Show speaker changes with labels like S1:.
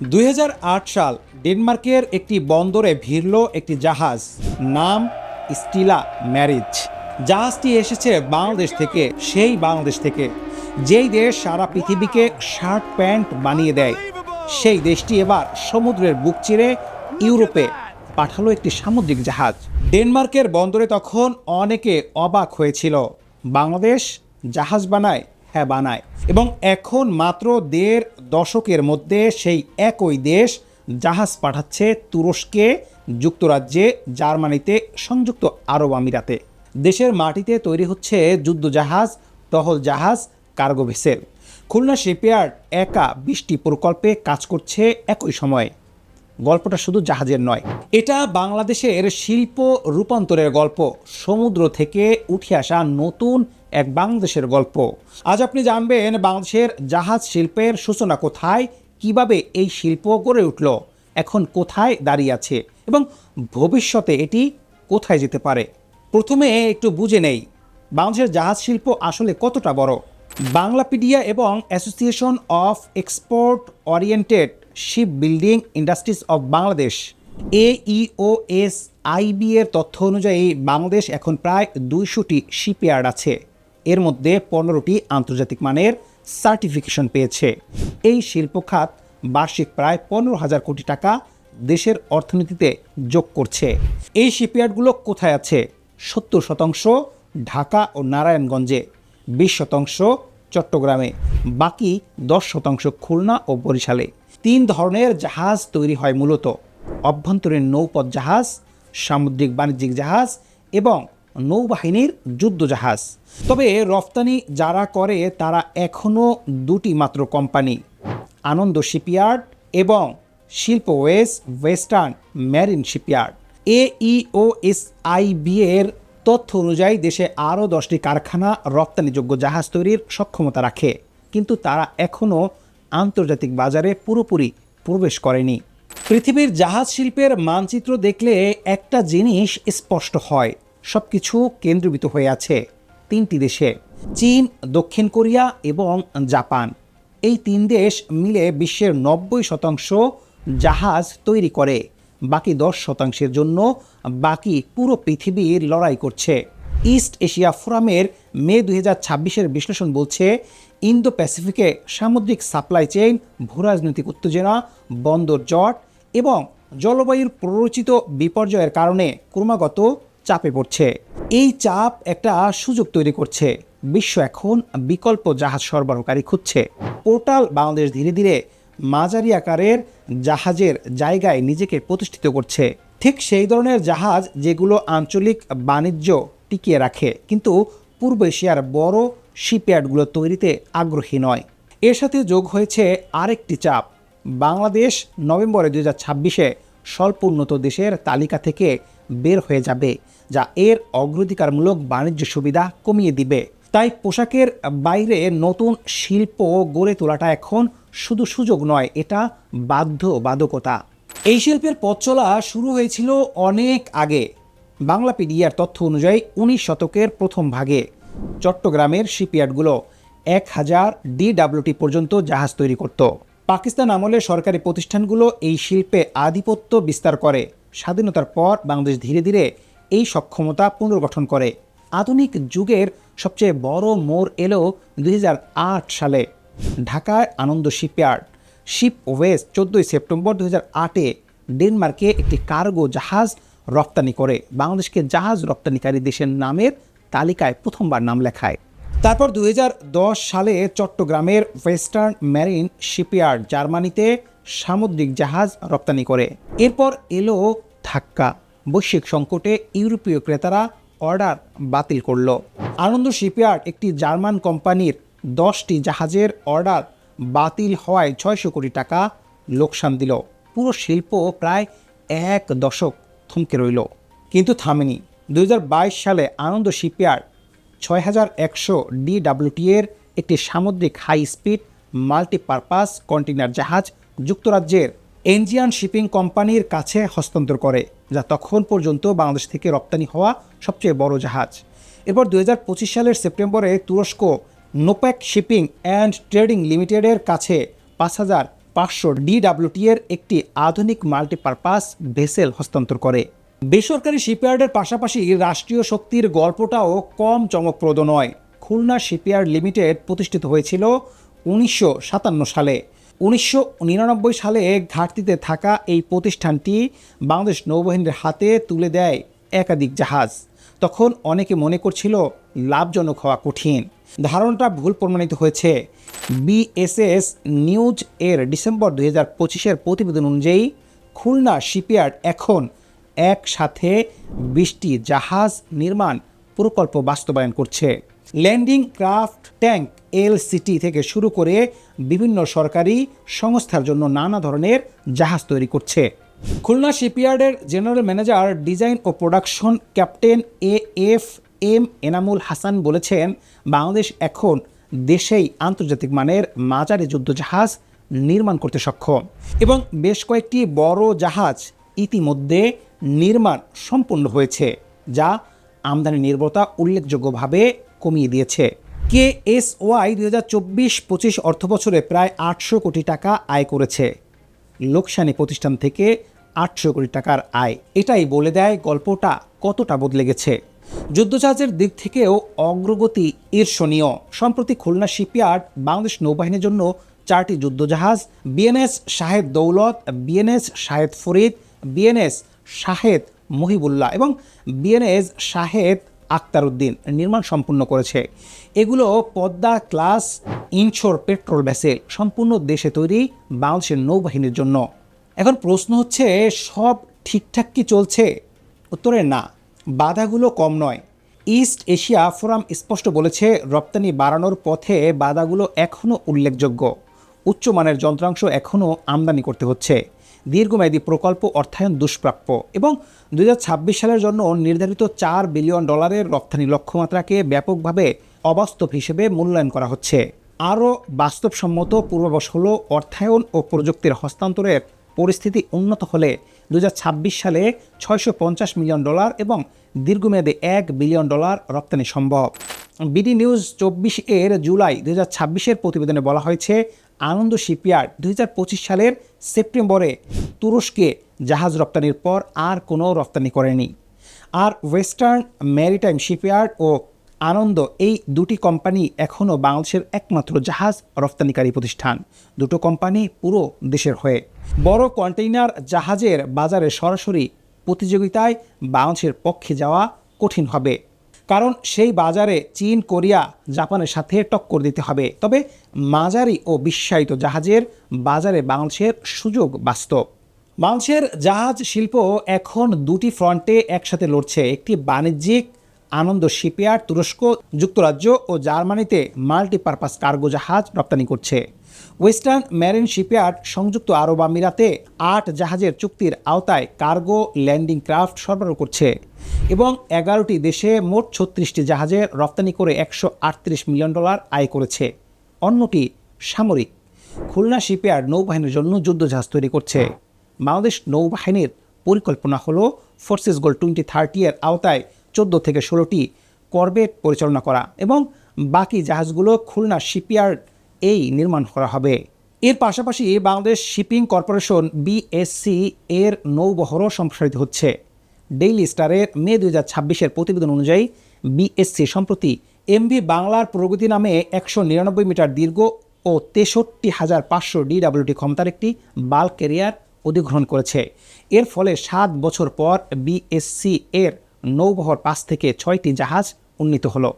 S1: 2008 সাল ডেনমার্কের একটি বন্দরে ভিড়ল একটি জাহাজ, নাম স্টিলা ম্যারিজ। জাহাজটি এসেছে বাংলাদেশ থেকে, সেই বাংলাদেশ থেকে যেই দেশ সারা পৃথিবীকে শার্ট প্যান্ট বানিয়ে দেয়, সেই দেশটি এবার সমুদ্রের বুক চিরে ইউরোপে পাঠালো একটি সামুদ্রিক জাহাজ। ডেনমার্কের বন্দরে তখন অনেকে অবাক হয়েছিল, বাংলাদেশ জাহাজ বানায়? হ্যাঁ বানায়। এবং এখন মাত্র 1.5 দশকের মধ্যে সেই একই দেশ জাহাজ পাঠাচ্ছে তুরস্কে, যুক্তরাজ্যে, জার্মানিতে, সংযুক্ত আরব আমিরাতে। দেশের মাটিতে তৈরি হচ্ছে যুদ্ধ জাহাজ, টহল জাহাজ, কার্গো ভেসেল। খুলনা শিপইয়ার্ড একা 20টি প্রকল্পে কাজ করছে একই সময়ে। গল্পটা শুধু জাহাজের নয়, এটা বাংলাদেশের শিল্প রূপান্তরের গল্প, সমুদ্র থেকে উঠে আসা নতুন এক বাংলাদেশের গল্প। আজ আপনি জানবেন বাংলাদেশের জাহাজ শিল্পের সূচনা কোথায়, কিভাবে এই শিল্প গড়ে উঠল, এখন কোথায় দাঁড়িয়ে আছে এবং ভবিষ্যতে এটি কোথায় যেতে পারে। প্রথমে একটু বুঝে নেই বাংলাদেশের জাহাজ শিল্প আসলে কতটা বড়। বাংলাপিডিয়া এবং association of export oriented ship building industries of Bangladesh AEOSIB এর তথ্য অনুযায়ী বাংলাদেশ এখন প্রায় 200টি শিপইয়ার্ড আছে। এর মধ্যে 15টি আন্তর্জাতিক মানের সার্টিফিকেশন পেয়েছে। এই শিল্প খাত বার্ষিক প্রায় 15,000 কোটি টাকা দেশের অর্থনীতিতে যোগ করছে। এই শিপইয়ার্ডগুলো কোথায় আছে? 70% ঢাকা ও নারায়ণগঞ্জে, 20% চট্টগ্রামে, বাকি 10% খুলনা ও বরিশালে। 3 ধরনের জাহাজ তৈরি হয় মূলত: অভ্যন্তরীণ নৌপথ জাহাজ, সামুদ্রিক বাণিজ্যিক জাহাজ এবং নৌবাহিনীর যুদ্ধ জাহাজ। তবে রফতানি যারা করে তারা এখনও 2টি মাত্র কোম্পানি, আনন্দ শিপইয়ার্ড এবং শিল্প ওয়েস্টার্ন মেরিন শিপইয়ার্ড। AEOSIB এর তথ্য অনুযায়ী দেশে আরও 10টি কারখানা রপ্তানিযোগ্য জাহাজ তৈরির সক্ষমতা রাখে, কিন্তু তারা এখনও আন্তর্জাতিক বাজারে পুরোপুরি প্রবেশ করেনি। পৃথিবীর জাহাজ শিল্পের মানচিত্র দেখলে একটা জিনিস স্পষ্ট হয়, সব কিছু কেন্দ্রীভূত হয়ে আছে 3টি দেশে: চীন, দক্ষিণ কোরিয়া এবং জাপান। এই 3 দেশ মিলে বিশ্বের 90% জাহাজ তৈরি করে। বাকি 10%-এর জন্য বাকি পুরো পৃথিবীর লড়াই করছে। ইস্ট এশিয়া ফোরামের মে 2026-এর বিশ্লেষণ বলছে, ইন্দো প্যাসিফিকে সামুদ্রিক সাপ্লাই চেইন, ভূরাজনৈতিক উত্তেজনা, বন্দর জট এবং জলবায়ুর প্ররোচিত বিপর্যয়ের কারণে ক্রমাগত চাপে পড়ছে। এই চাপ একটা সুযোগ তৈরি করছে। বিশ্ব এখন বিকল্প জাহাজ সরবরাহকারী খুঁজছে। পোর্টাল বাংলাদেশ ধীরে ধীরে মাঝারি আকারের জাহাজের জায়গায় নিজেকে প্রতিষ্ঠিত করছে। ঠিক সেই ধরনের জাহাজ যেগুলো আঞ্চলিক বাণিজ্য টিকিয়ে রাখে, কিন্তু পূর্ব এশিয়ার বড় শিপইয়ার্ডগুলো তৈরিতে আগ্রহী নয়। এর সাথে যোগ হয়েছে আরেকটি চাপ। বাংলাদেশ নভেম্বরে 2026-এ স্বল্প উন্নত দেশের তালিকা থেকে বের হয়ে যাবে, যা এর অগ্রাধিকারমূলক বাণিজ্য সুবিধা কমিয়ে দিবে। তাই পোশাকের বাইরে নতুন শিল্প গড়ে তোলাটা এখন শুধু সুযোগ নয়, এটা বাধ্যবাধকতা। এই শিল্পের পথ চলা শুরু হয়েছিল অনেক আগে। বাংলাপিডিয়ার তথ্য অনুযায়ী 19 শতকের প্রথম ভাগে চট্টগ্রামের শিপইয়ার্ডগুলো 1000 DWT পর্যন্ত জাহাজ তৈরি করত। পাকিস্তান আমলে সরকারি প্রতিষ্ঠানগুলো এই শিল্পে আধিপত্য বিস্তার করে। স্বাধীনতার পর বাংলাদেশ ধীরে ধীরে এই সক্ষমতা পুনর্গঠন করে। আধুনিক যুগের সবচেয়ে বড় মোড় এলো 2008 সালে। ঢাকার আনন্দ শিপইয়ার্ড শিপ ওয়েস্ট 14 সেপ্টেম্বর 2008-এ ডেনমার্কে একটি কার্গো জাহাজ রপ্তানি করে বাংলাদেশকে জাহাজ রপ্তানিকারী দেশের নামের তালিকায় প্রথমবার নাম লেখায়। তারপর 2010 সালে চট্টগ্রামের ওয়েস্টার্ন মেরিন শিপইয়ার্ড জার্মানিতে সামুদ্রিক জাহাজ রপ্তানি করে। এরপর এলো ধাক্কা। বৈশ্বিক সংকটে ইউরোপীয় ক্রেতারা অর্ডার বাতিল করল। আনন্দ শিপইয়ার্ড একটি জার্মান কোম্পানির 10টি জাহাজের অর্ডার বাতিল হওয়ায় 600 কোটি টাকা লোকসান দিল। পুরো শিল্প প্রায় 1 দশক থমকে রইল, কিন্তু থামেনি। 2022 সালে আনন্দ শিপইয়ার্ড 6100 DWT এর একটি সামুদ্রিক হাই স্পিড মাল্টিপারপাস কন্টেইনার জাহাজ যুক্তরাজ্যের এনজিয়ান শিপিং কোম্পানির কাছে হস্তান্তর করে, যা তখন পর্যন্ত বাংলাদেশ থেকে রপ্তানি হওয়া সবচেয়ে বড় জাহাজ। এরপর 2025 সালের সেপ্টেম্বরে তুরস্ক নোপ্যাক শিপিং অ্যান্ড ট্রেডিং লিমিটেডের কাছে 5000 DWT এর একটি আধুনিক মাল্টিপারপাস ভেসেল হস্তান্তর করে। বেসরকারি শিপইয়ার্ডের পাশাপাশি রাষ্ট্রীয় শক্তির গল্পটাও কম চমকপ্রদ নয়। খুলনা শিপইয়ার্ড লিমিটেড প্রতিষ্ঠিত হয়েছিল 1957 সালে। 1999 সালে ঘাটতিতে থাকা এই প্রতিষ্ঠানটি বাংলাদেশ নৌবাহিনীর হাতে তুলে দেয় একাধিক জাহাজ। তখন অনেকে মনে করছিল লাভজনক হওয়া কঠিন। ধারণাটা ভুল প্রমাণিত হয়েছে। বিএসএস নিউজ এর ডিসেম্বর 2025-এর প্রতিবেদন অনুযায়ী খুলনা শিপইয়ার্ড এখন একসাথে 20টি জাহাজ নির্মাণ প্রকল্প বাস্তবায়ন করছে। ল্যান্ডিং ক্রাফট ট্যাঙ্ক এলসিটি থেকে শুরু করে বিভিন্ন সরকারি সংস্থার জন্য নানা ধরনের জাহাজ তৈরি করছে। খুলনা শিপইয়ার্ডের জেনারেল ম্যানেজার ডিজাইন ও production captain AFM Enamul Hasan বলেছেন, বাংলাদেশ এখন দেশেই আন্তর্জাতিক মানের মাঝারি যুদ্ধজাহাজ নির্মাণ করতে সক্ষম এবং বেশ কয়েকটি বড় জাহাজ ইতিমধ্যে নির্মাণ সম্পূর্ণ হয়েছে, যা আমদানি নির্ভরতা উল্লেখযোগ্যভাবে কমিয়ে দিয়েছে। KSY 2024-25 অর্থবছরে প্রায় 800 কোটি টাকা আয় করেছে। লোকসানি প্রতিষ্ঠান থেকে 800 কোটি টাকার আয়। এটাই বলে দেয় গল্পটা কতটা বদলে গেছে। যুদ্ধজাহাজের দিক থেকেও অগ্রগতি ঈর্ষণীয়। সম্প্রতি খুলনা শিপইয়ার্ড বাংলাদেশ নৌবাহিনীর জন্য 4টি যুদ্ধজাহাজ বিএনএস শাহেদ দৌলত, বিএনএস শাহেদ ফরিদ, বিএনএস শাহেদ মহিবুল্লাহ এবং বিএনএস শাহেদ আক্তার উদ্দিন নির্মাণ সম্পূর্ণ করেছে। এগুলো Padma class insure petrol vessel, সম্পূর্ণ দেশে তৈরি বাংলাদেশের নৌবাহিনীর জন্য। এখন প্রশ্ন হচ্ছে, সব ঠিকঠাক কি চলছে? উত্তরে না, বাধাগুলো কম নয়। ইস্ট এশিয়া ফোরাম স্পষ্ট বলেছে, রপ্তানি বাড়ানোর পথে বাধাগুলো এখনও উল্লেখযোগ্য। উচ্চমানের যন্ত্রাংশ এখনও আমদানি করতে হচ্ছে। দীর্ঘমেয়াদী প্রকল্প অর্থায়ন দুষ্প্রাপ্য এবং 2026 সালের জন্য নির্ধারিত $4 বিলিয়ন রপ্তানি লক্ষ্যমাত্রাকে ব্যাপকভাবে অবাস্তব হিসেবে মূল্যায়ন করা হচ্ছে। আরও বাস্তবসম্মত পূর্বাভাস হলো, অর্থায়ন ও প্রযুক্তির হস্তান্তরের পরিস্থিতি উন্নত হলে 2026 সালে $650 মিলিয়ন এবং দীর্ঘমেয়াদে $1 বিলিয়ন রপ্তানি সম্ভব। বিডি নিউজ 24 এর জুলাই 2026-এর প্রতিবেদনে বলা হয়েছে, আনন্দ শিপইয়ার্ড 2025 সালের সেপ্টেম্বরে তুরস্কে জাহাজ রপ্তানির পর আর কোনো রপ্তানি করেনি। আর ওয়েস্টার্ন ম্যারিটাইম শিপইয়ার্ড ও আনন্দ, এই দুটি কোম্পানি এখনও বাংলাদেশের একমাত্র জাহাজ রপ্তানিকারী প্রতিষ্ঠান। দুটো কোম্পানি পুরো দেশের হয়ে। বড় কন্টেইনার জাহাজের বাজারে সরাসরি প্রতিযোগিতায় বাংলাদেশের পক্ষে যাওয়া কঠিন হবে, কারণ সেই বাজারে চীন, কোরিয়া, জাপানের সাথে টক্কর দিতে হবে। তবে মাঝারি ও বিশ্বায়িত জাহাজের বাজারে বাংলাদেশের সুযোগ বাস্তব। বাংলাদেশের জাহাজ শিল্প এখন দুটি ফ্রন্টে একসাথে লড়ছে। একটি বাণিজ্যিক আনন্দ শিপইয়ার্ড তুরস্ক, যুক্তরাজ্য ও জার্মানিতে মাল্টিপারপাস কার্গো জাহাজ রপ্তানি করছে। ওয়েস্টার্ন মেরিন শিপইয়ার্ড সংযুক্ত আরব আমিরাতে 8 জাহাজের চুক্তির আওতায় কার্গো ল্যান্ডিং ক্রাফট সরবরাহ করছে এবং 11টি দেশে মোট 36টি জাহাজের রপ্তানি করে $138 মিলিয়ন আয় করেছে। অন্যটি সামরিক। খুলনা শিপইয়ার্ড নৌবাহিনীর জন্য যুদ্ধজাহাজ তৈরি করছে। বাংলাদেশ নৌবাহিনীর পরিকল্পনা হলো ফোর্সেস গোল 2030 এর আওতায় 14 থেকে 16টি করভেট পরিচালনা করা এবং বাকি জাহাজগুলো খুলনা শিপইয়ার্ড এই নির্মাণ করা হবে। এর পাশাপাশি বাংলাদেশ শিপিং কর্পোরেশন BSC এর নৌবহরও সম্প্রসারিত হচ্ছে। ডেইলি স্টারের মে 2026-এর প্রতিবেদন অনুযায়ী BSC সম্প্রতি MV বাংলার প্রগতি নামে 199 মিটার দীর্ঘ ও 63,500 DWT ক্ষমতার একটি বাল্ক ক্যারিয়ার অধিগ্রহণ করেছে। এর ফলে 7 বছর পর BSC এর নৌবহর 5 থেকে 6টি জাহাজ উন্নীত হলো।